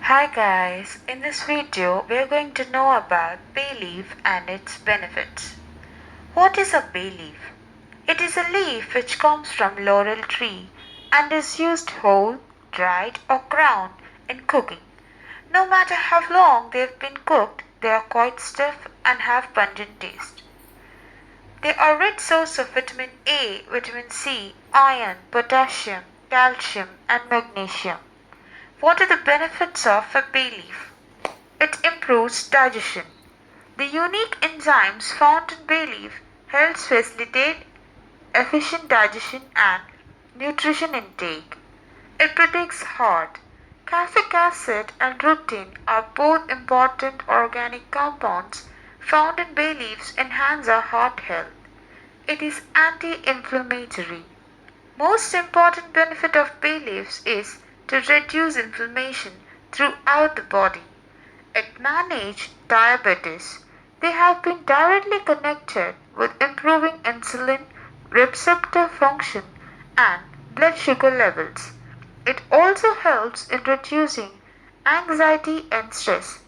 Hi guys, in this video we are going to know about bay leaf and its benefits. What is a bay leaf? It is a leaf which comes from laurel tree and is used whole, dried or ground in cooking. No matter how long they have been cooked, they are quite stiff and have pungent taste. They are a rich source of vitamin A, vitamin C, iron, potassium, calcium and magnesium. What are the benefits of a bay leaf? It improves digestion. The unique enzymes found in bay leaf helps facilitate efficient digestion and nutrition intake. It protects heart. Caffeic acid and rutin are both important organic compounds found in bay leaves enhance our heart health. It is anti-inflammatory. Most important benefit of bay leaves is to reduce inflammation throughout the body. It managed diabetes. They have been directly connected with improving insulin receptor function and blood sugar levels. It also helps in reducing anxiety and stress.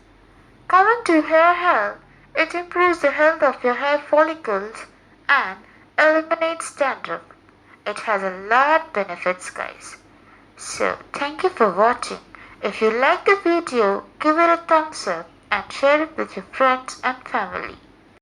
Coming to hair health, it improves the health of your hair follicles and eliminates dandruff. It has a lot of benefits, guys. So, thank you for watching. If you like the video, give it a thumbs up and share it with your friends and family.